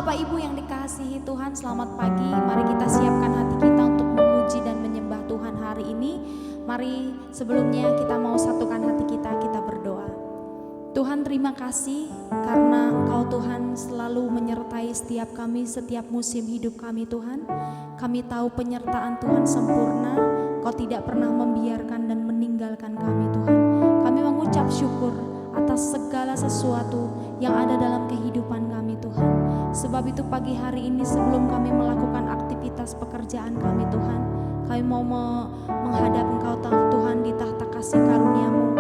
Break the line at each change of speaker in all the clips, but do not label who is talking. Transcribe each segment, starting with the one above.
Bapak Ibu yang dikasihi Tuhan, selamat pagi. Mari kita siapkan hati kita untuk memuji dan menyembah Tuhan hari ini. Mari sebelumnya kita mau satukan hati kita, kita berdoa. Tuhan, terima kasih karena Engkau Tuhan selalu menyertai setiap kami, setiap musim hidup kami Tuhan. Kami tahu penyertaan Tuhan sempurna, Kau tidak pernah membiarkan dan meninggalkan kami Tuhan. Kami mengucap syukur atas segala sesuatu yang ada dalam kehidupan kami Tuhan. Sebab itu pagi hari ini sebelum kami melakukan aktivitas pekerjaan kami Tuhan, kami mau menghadap Engkau Tuhan di tahta kasih karunia-Mu,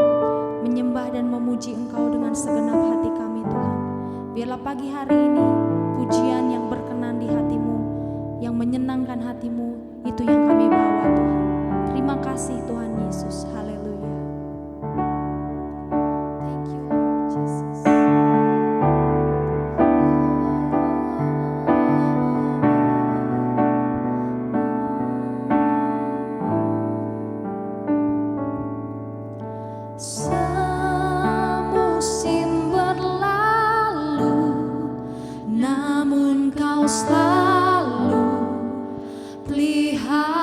menyembah dan memuji Engkau dengan segenap hati kami Tuhan. Biarlah pagi hari ini pujian yang berkenan di hati-Mu, yang menyenangkan hati-Mu, itu yang kami bawa Tuhan. Terima kasih Tuhan Yesus. Haleluya. Thank you Lord Jesus. Semusim berlalu, namun Kau selalu peliharaku.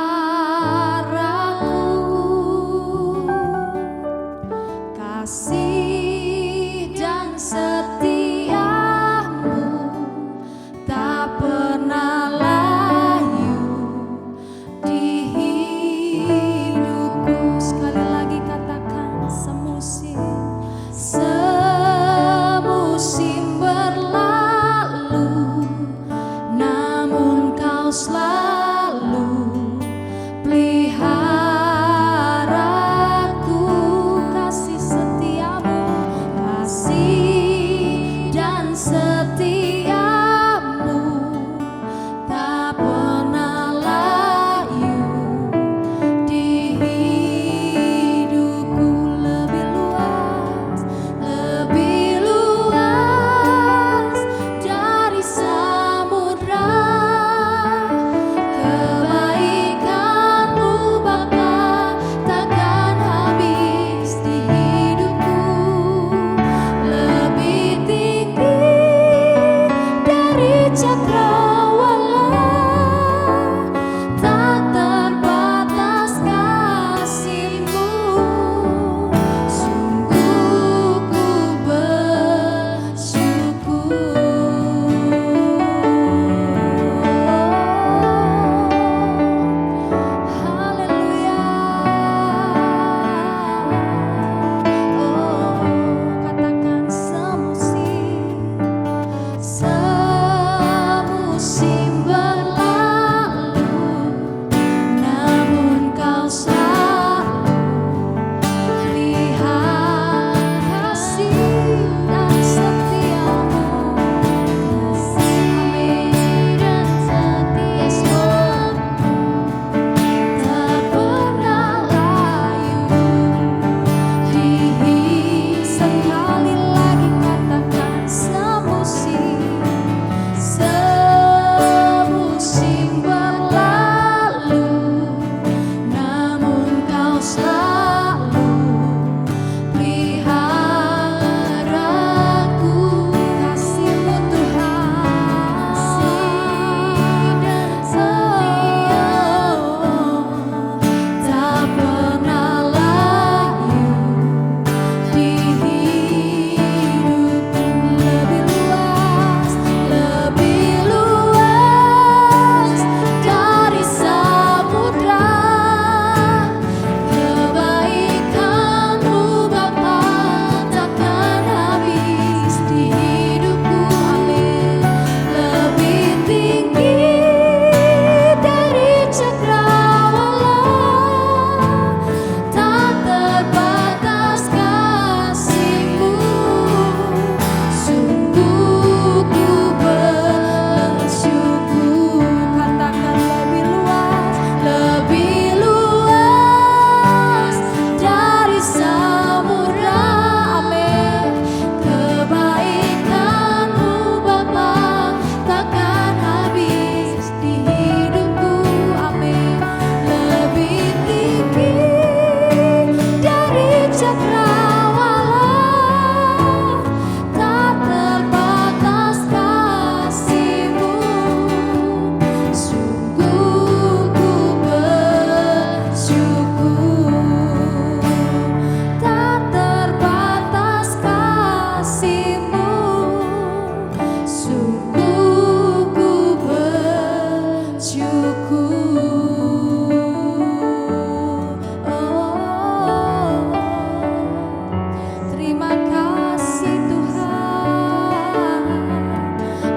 Terima kasih Tuhan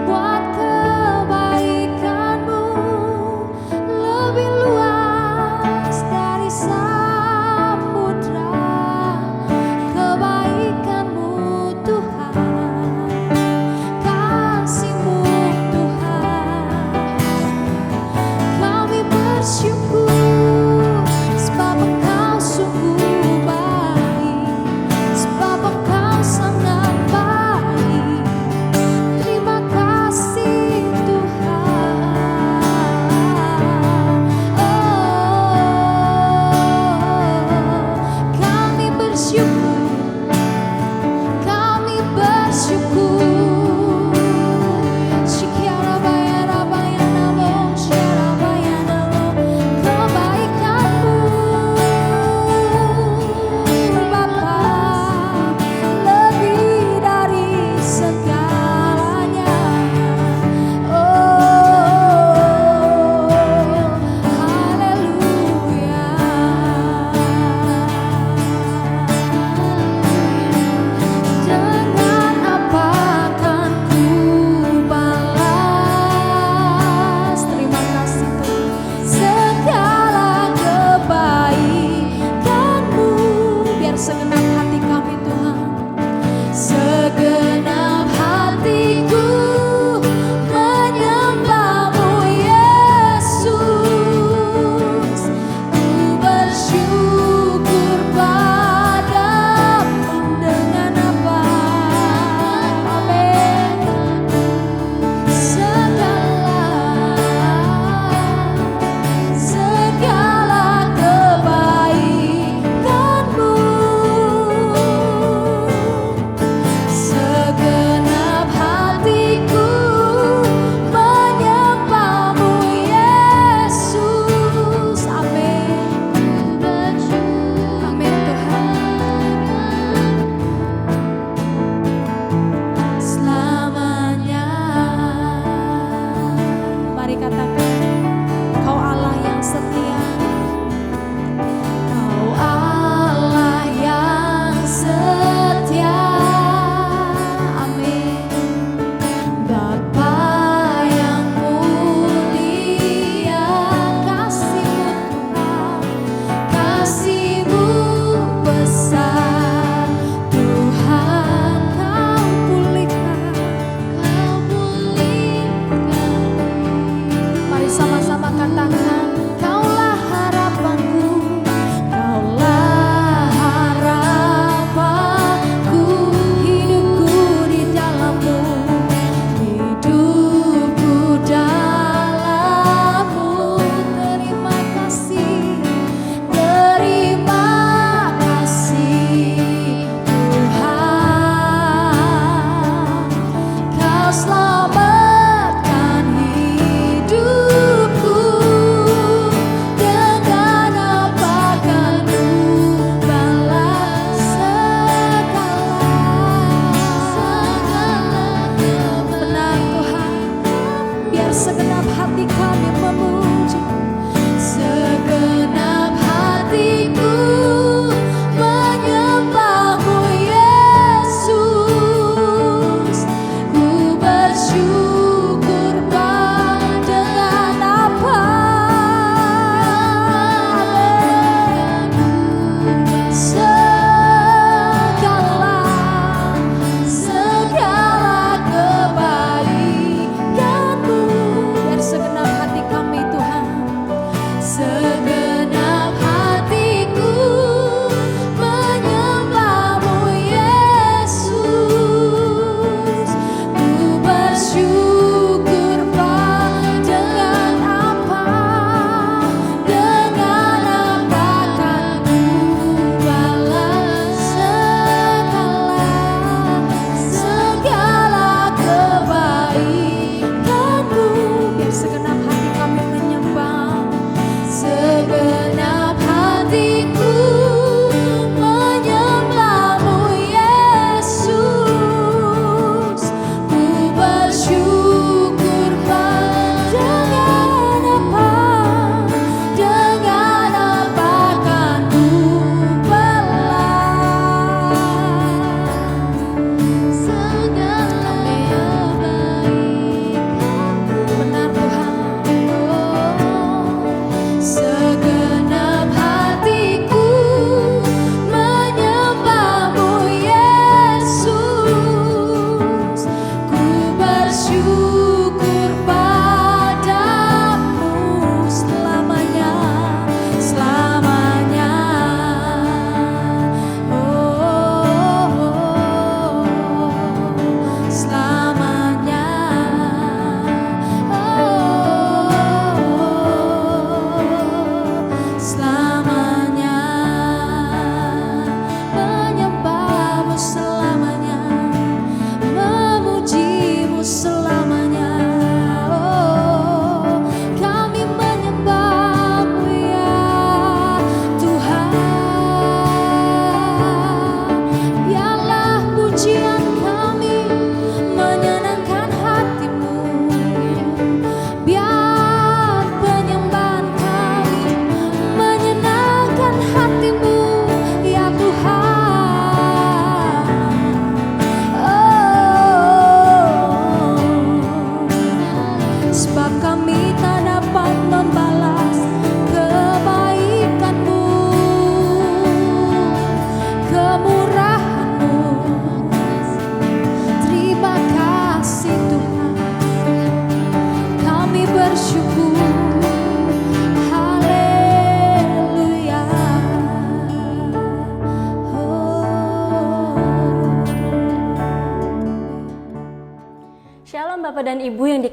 buat kebaikan-Mu lebih luas dari samudra. Kebaikan-Mu Tuhan, kasih-Mu Tuhan, kami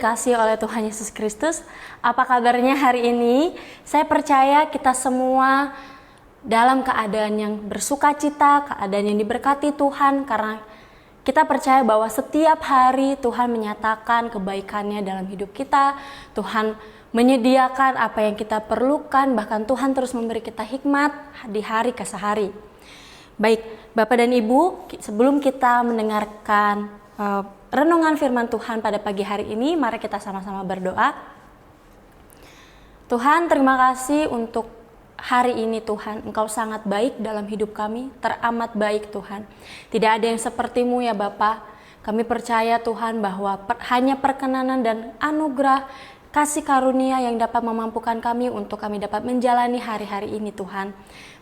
dikasihi oleh Tuhan Yesus Kristus, apa kabarnya hari ini? Saya percaya kita semua dalam keadaan yang bersuka cita, keadaan yang diberkati Tuhan, karena kita percaya bahwa setiap hari Tuhan menyatakan kebaikannya dalam hidup kita. Tuhan menyediakan apa yang kita perlukan, bahkan Tuhan terus memberi kita hikmat di hari ke hari. Baik, Bapak dan Ibu, sebelum kita mendengarkan renungan firman Tuhan pada pagi hari ini, mari kita sama-sama berdoa. Tuhan, terima kasih untuk hari ini Tuhan. Engkau sangat baik dalam hidup kami, teramat baik Tuhan. Tidak ada yang seperti-Mu ya Bapa. Kami percaya Tuhan bahwa hanya perkenanan dan anugerah kasih karunia yang dapat memampukan kami untuk kami dapat menjalani hari-hari ini Tuhan.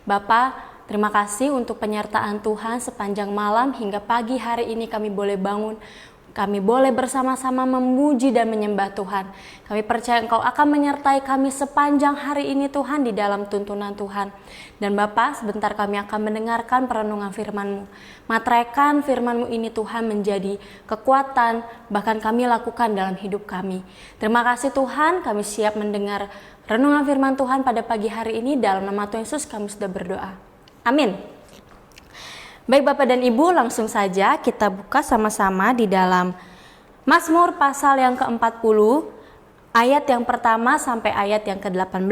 Bapa, terima kasih untuk penyertaan Tuhan sepanjang malam hingga pagi hari ini kami boleh bangun. Kami boleh bersama-sama memuji dan menyembah Tuhan. Kami percaya Engkau akan menyertai kami sepanjang hari ini Tuhan di dalam tuntunan Tuhan. Dan Bapa, sebentar kami akan mendengarkan perenungan firman-Mu. Materaikan firman-Mu ini Tuhan menjadi kekuatan, bahkan kami lakukan dalam hidup kami. Terima kasih Tuhan, kami siap mendengar renungan firman Tuhan pada pagi hari ini. Dalam nama Tuhan Yesus kami sudah berdoa. Amin. Baik Bapak dan Ibu, langsung saja kita buka sama-sama di dalam Mazmur pasal yang ke-40, ayat yang pertama sampai ayat yang ke-18.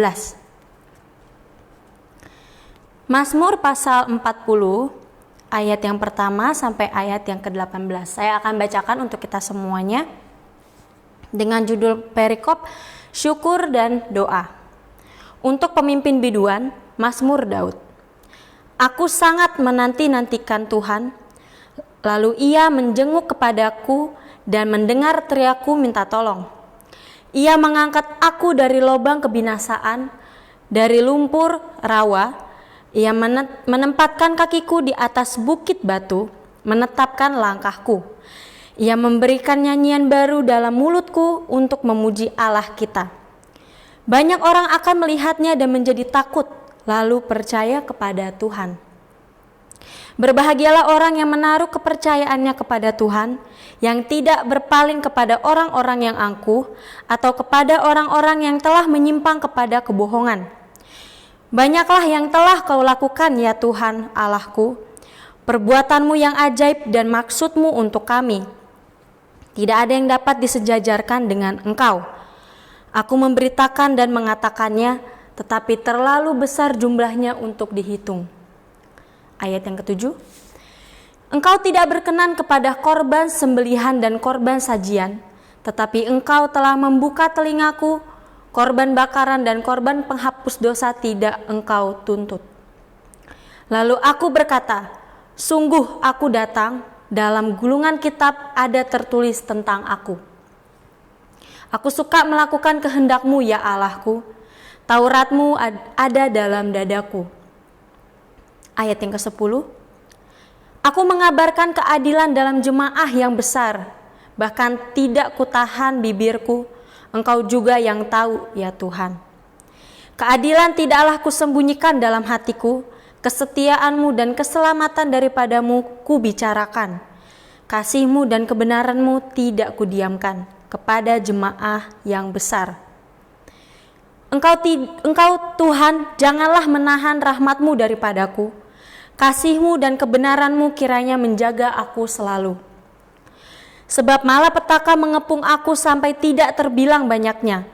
Mazmur pasal 40, ayat yang pertama sampai ayat yang ke-18. Saya akan bacakan untuk kita semuanya dengan judul perikop syukur dan doa. Untuk pemimpin biduan, Mazmur Daud. Aku sangat menanti-nantikan Tuhan, lalu Ia menjenguk kepadaku dan mendengar teriakku minta tolong. Ia mengangkat aku dari lubang kebinasaan, dari lumpur rawa. Ia menempatkan kakiku di atas bukit batu, menetapkan langkahku. Ia memberikan nyanyian baru dalam mulutku untuk memuji Allah kita. Banyak orang akan melihatnya dan menjadi takut, lalu percaya kepada Tuhan. Berbahagialah orang yang menaruh kepercayaannya kepada Tuhan, yang tidak berpaling kepada orang-orang yang angkuh atau kepada orang-orang yang telah menyimpang kepada kebohongan. Banyaklah yang telah Kau lakukan ya Tuhan Allahku, perbuatanmu yang ajaib dan maksudmu untuk kami. Tidak ada yang dapat disejajarkan dengan Engkau. Aku memberitakan dan mengatakannya, tetapi terlalu besar jumlahnya untuk dihitung. Ayat yang ke-7. Engkau tidak berkenan kepada korban sembelihan dan korban sajian, tetapi Engkau telah membuka telingaku, korban bakaran dan korban penghapus dosa tidak Engkau tuntut. Lalu aku berkata, sungguh aku datang, dalam gulungan kitab ada tertulis tentang aku. Aku suka melakukan kehendak-Mu ya Allahku, Taurat-Mu ada dalam dadaku. Ayat yang ke-10. Aku mengabarkan keadilan dalam jemaah yang besar, bahkan tidak kutahan bibirku. Engkau juga yang tahu ya Tuhan. Keadilan tidaklah kusembunyikan dalam hatiku, kesetiaan-Mu dan keselamatan daripadamu kubicarakan. Kasih-Mu dan kebenaran-Mu tidak kudiamkan kepada jemaah yang besar. Engkau Tuhan, janganlah menahan rahmat-Mu daripadaku. Kasih-Mu dan kebenaran-Mu kiranya menjaga aku selalu. Sebab malapetaka mengepung aku sampai tidak terbilang banyaknya.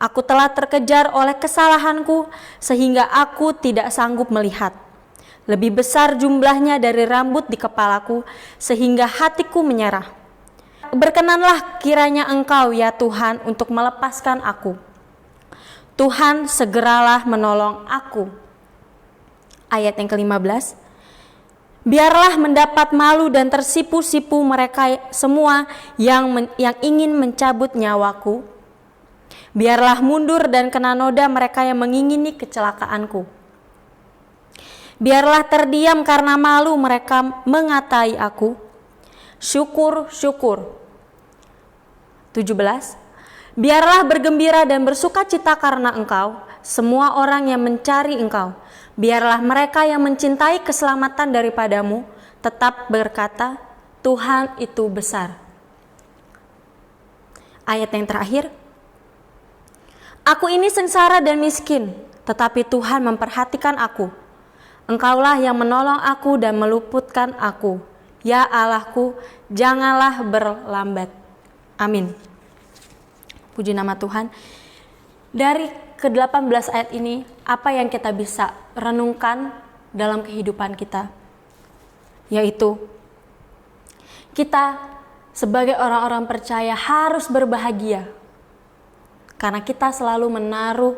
Aku telah terkejar oleh kesalahanku sehingga aku tidak sanggup melihat. Lebih besar jumlahnya dari rambut di kepalaku sehingga hatiku menyerah. Berkenanlah kiranya Engkau ya Tuhan untuk melepaskan aku. Tuhan segeralah menolong aku. Ayat yang ke-15. Biarlah mendapat malu dan tersipu-sipu mereka semua yang ingin mencabut nyawaku. Biarlah mundur dan kena noda mereka yang mengingini kecelakaanku. Biarlah terdiam karena malu mereka mengatai aku. Syukur, syukur. 17. Biarlah bergembira dan bersuka cita karena Engkau, semua orang yang mencari Engkau. Biarlah mereka yang mencintai keselamatan daripadamu tetap berkata, Tuhan itu besar. ayat yang terakhir, aku ini sengsara dan miskin, tetapi Tuhan memperhatikan aku. Engkaulah yang menolong aku dan meluputkan aku. Ya Allahku, janganlah berlambat. Amin. Puji nama Tuhan. Dari ke-18 ayat ini, apa yang kita bisa renungkan dalam kehidupan kita? Yaitu, kita sebagai orang-orang percaya harus berbahagia. Karena kita selalu menaruh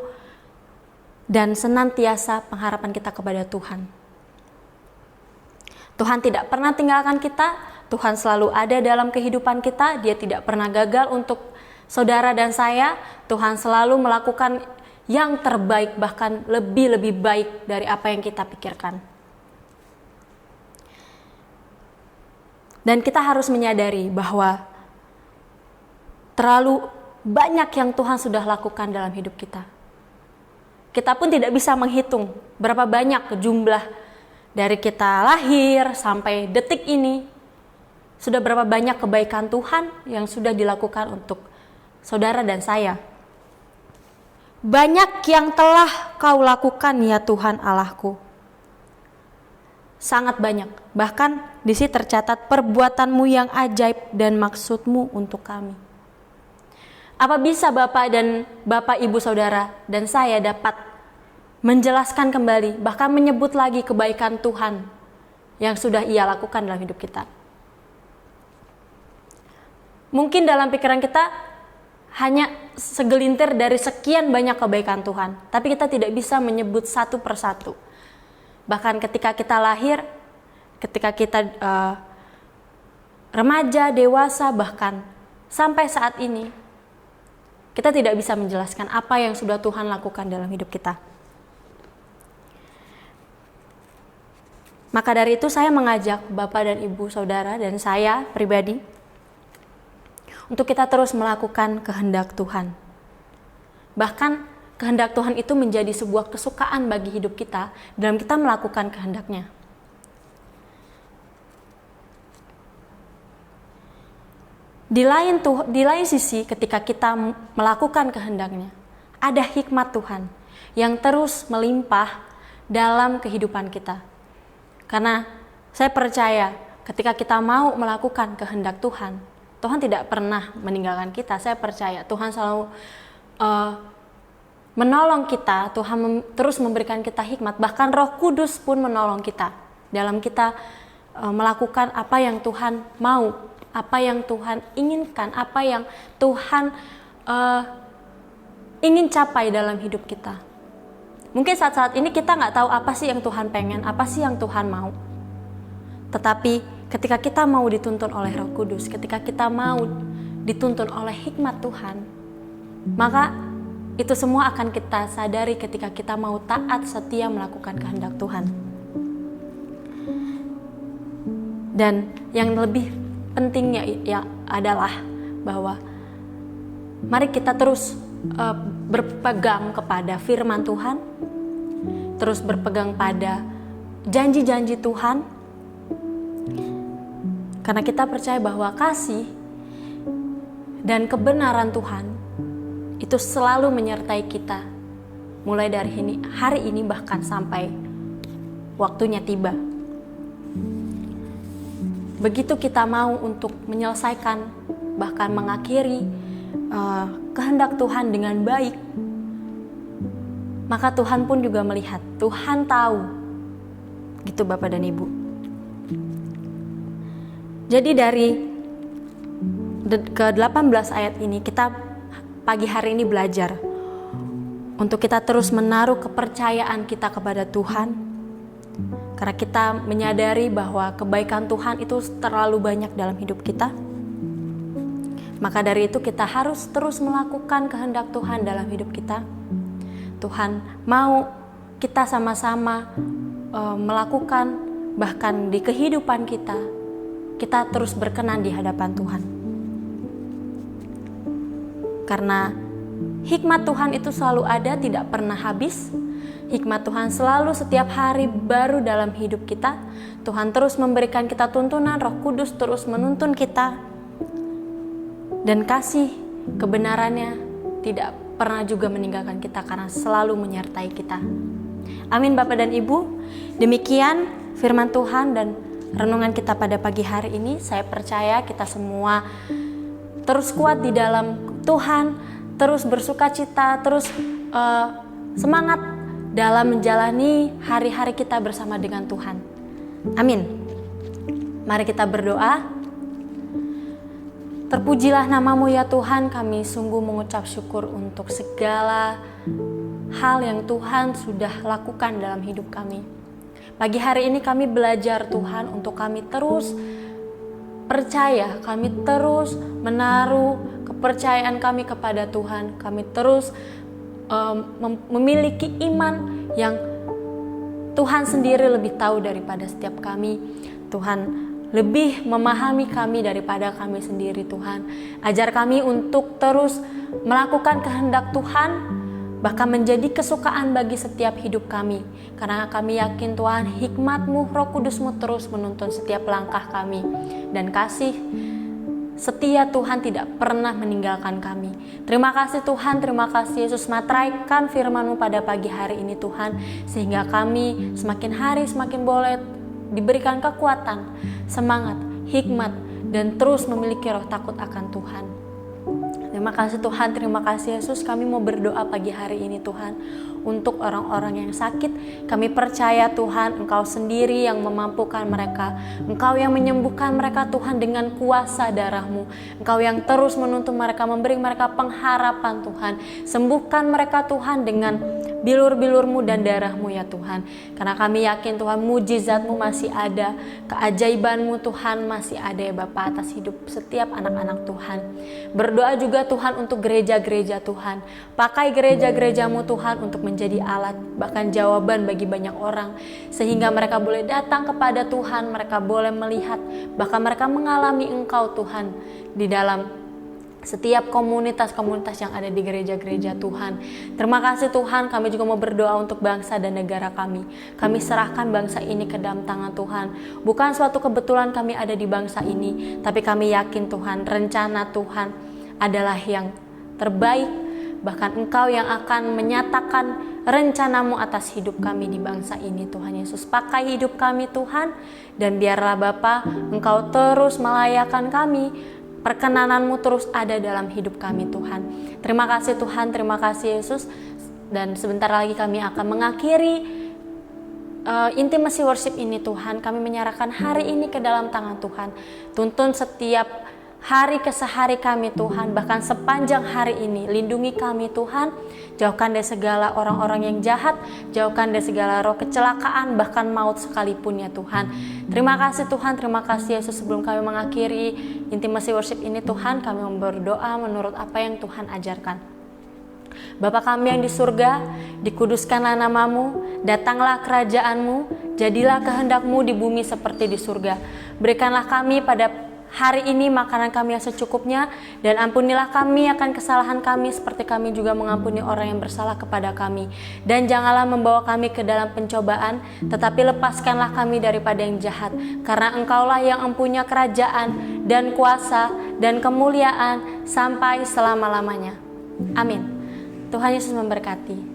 dan senantiasa pengharapan kita kepada Tuhan. Tuhan tidak pernah tinggalkan kita, Tuhan selalu ada dalam kehidupan kita, Dia tidak pernah gagal untuk saudara dan saya. Tuhan selalu melakukan yang terbaik, bahkan lebih baik dari apa yang kita pikirkan. Dan kita harus menyadari bahwa terlalu banyak yang Tuhan sudah lakukan dalam hidup kita. Kita pun tidak bisa menghitung berapa banyak jumlah dari kita lahir sampai detik ini. Sudah berapa banyak kebaikan Tuhan yang sudah dilakukan untuk saudara dan saya. Banyak yang telah kau lakukan ya Tuhan Allahku. Sangat banyak. Bahkan di sini tercatat perbuatanmu yang ajaib dan maksudmu untuk kami. Apa bisa Bapak, Ibu, Saudara, dan saya dapat menjelaskan kembali, bahkan menyebut lagi kebaikan Tuhan yang sudah Ia lakukan dalam hidup kita? Mungkin dalam pikiran kita hanya segelintir dari sekian banyak kebaikan Tuhan, tapi kita tidak bisa menyebut satu persatu. Bahkan ketika kita lahir, ketika kita remaja, dewasa, bahkan sampai saat ini, kita tidak bisa menjelaskan apa yang sudah Tuhan lakukan dalam hidup kita. Maka dari itu saya mengajak Bapak dan Ibu, Saudara, dan saya pribadi untuk kita terus melakukan kehendak Tuhan. Bahkan kehendak Tuhan itu menjadi sebuah kesukaan bagi hidup kita dalam kita melakukan kehendaknya. Di lain sisi, ketika kita melakukan kehendaknya, ada hikmat Tuhan yang terus melimpah dalam kehidupan kita. Karena saya percaya ketika kita mau melakukan kehendak Tuhan, Tuhan tidak pernah meninggalkan kita. Saya percaya Tuhan selalu menolong kita, Tuhan terus memberikan kita hikmat, bahkan Roh Kudus pun menolong kita dalam kita melakukan apa yang Tuhan mau, apa yang Tuhan inginkan, apa yang Tuhan ingin capai dalam hidup kita. Mungkin saat-saat ini kita nggak tahu apa sih yang Tuhan pengen, apa sih yang Tuhan mau. Tetapi ketika kita mau dituntun oleh Roh Kudus, ketika kita mau dituntun oleh hikmat Tuhan, maka itu semua akan kita sadari ketika kita mau taat setia melakukan kehendak Tuhan. Dan yang lebih pentingnya ya adalah bahwa mari kita terus berpegang kepada firman Tuhan, terus berpegang pada janji-janji Tuhan, karena kita percaya bahwa kasih dan kebenaran Tuhan itu selalu menyertai kita, mulai dari hari ini bahkan sampai waktunya tiba. Begitu kita mau untuk menyelesaikan, bahkan mengakhiri kehendak Tuhan dengan baik, maka Tuhan pun juga melihat, Tuhan tahu, gitu Bapak dan Ibu. Jadi dari ke-18 ayat ini, kita pagi hari ini belajar untuk kita terus menaruh kepercayaan kita kepada Tuhan, karena kita menyadari bahwa kebaikan Tuhan itu terlalu banyak dalam hidup kita. Maka dari itu kita harus terus melakukan kehendak Tuhan dalam hidup kita. Tuhan mau kita sama-sama melakukan, bahkan di kehidupan kita terus berkenan di hadapan Tuhan. Karena hikmat Tuhan itu selalu ada, tidak pernah habis. Hikmat Tuhan selalu setiap hari baru dalam hidup kita. Tuhan terus memberikan kita tuntunan, Roh Kudus terus menuntun kita. Dan kasih kebenarannya tidak pernah juga meninggalkan kita karena selalu menyertai kita. Amin Bapak dan Ibu. Demikian firman Tuhan dan renungan kita pada pagi hari ini. Saya percaya kita semua terus kuat di dalam Tuhan, terus bersukacita, terus semangat dalam menjalani hari-hari kita bersama dengan Tuhan. Amin. Mari kita berdoa. Terpujilah namamu ya Tuhan, kami sungguh mengucap syukur untuk segala hal yang Tuhan sudah lakukan dalam hidup kami. Pagi hari ini kami belajar Tuhan untuk kami terus percaya, kami terus menaruh kepercayaan kami kepada Tuhan, kami terus memiliki iman yang Tuhan sendiri lebih tahu daripada setiap kami. Tuhan lebih memahami kami daripada kami sendiri Tuhan. Ajar kami untuk terus melakukan kehendak Tuhan, bahkan menjadi kesukaan bagi setiap hidup kami. Karena kami yakin Tuhan, hikmat-Mu, Roh Kudus-Mu terus menuntun setiap langkah kami. Dan kasih setia Tuhan tidak pernah meninggalkan kami. Terima kasih Tuhan, terima kasih Yesus, materaikan firman-Mu pada pagi hari ini Tuhan, sehingga kami semakin hari semakin boleh diberikan kekuatan, semangat, hikmat, dan terus memiliki roh takut akan Tuhan. Terima kasih Tuhan, terima kasih Yesus. Kami mau berdoa pagi hari ini Tuhan untuk orang-orang yang sakit. Kami percaya Tuhan, Engkau sendiri yang memampukan mereka. Engkau yang menyembuhkan mereka Tuhan dengan kuasa darah-Mu. Engkau yang terus menuntun mereka, memberi mereka pengharapan Tuhan. Sembuhkan mereka Tuhan dengan bilur-bilur-Mu dan darah-Mu ya Tuhan. Karena kami yakin Tuhan, mujizat-Mu masih ada, keajaiban-Mu Tuhan masih ada ya Bapa atas hidup setiap anak-anak Tuhan. Berdoa juga Tuhan untuk gereja-gereja Tuhan. Pakai gereja-gereja-Mu Tuhan untuk menjadi alat, bahkan jawaban bagi banyak orang. Sehingga mereka boleh datang kepada Tuhan, mereka boleh melihat, bahkan mereka mengalami Engkau Tuhan di dalam setiap komunitas-komunitas yang ada di gereja-gereja Tuhan. Terima kasih Tuhan, kami juga mau berdoa untuk bangsa dan negara kami. Kami serahkan bangsa ini ke dalam tangan Tuhan. Bukan suatu kebetulan kami ada di bangsa ini, tapi kami yakin Tuhan, rencana Tuhan adalah yang terbaik. Bahkan Engkau yang akan menyatakan rencana-Mu atas hidup kami di bangsa ini Tuhan Yesus. Pakai hidup kami Tuhan, dan biarlah Bapa Engkau terus melayakan kami. Perkenanan-Mu terus ada dalam hidup kami Tuhan. Terima kasih Tuhan, terima kasih Yesus. Dan sebentar lagi kami akan mengakhiri intimacy worship ini Tuhan. Kami menyerahkan hari ini ke dalam tangan Tuhan. Tuntun setiap hari kesehari kami Tuhan, bahkan sepanjang hari ini. Lindungi kami Tuhan, jauhkan dari segala orang-orang yang jahat, jauhkan dari segala roh kecelakaan, bahkan maut sekalipun ya Tuhan. Terima kasih Tuhan, terima kasih Yesus. Sebelum kami mengakhiri intimacy worship ini Tuhan, kami berdoa menurut apa yang Tuhan ajarkan. Bapa kami yang di surga, dikuduskanlah namamu, datanglah kerajaan-Mu, jadilah kehendak-Mu di bumi seperti di surga. Berikanlah kami pada hari ini makanan kami yang secukupnya, dan ampunilah kami akan kesalahan kami seperti kami juga mengampuni orang yang bersalah kepada kami. Dan janganlah membawa kami ke dalam pencobaan, tetapi lepaskanlah kami daripada yang jahat. Karena Engkaulah yang mempunyai kerajaan dan kuasa dan kemuliaan sampai selama-lamanya. Amin. Tuhan Yesus memberkati.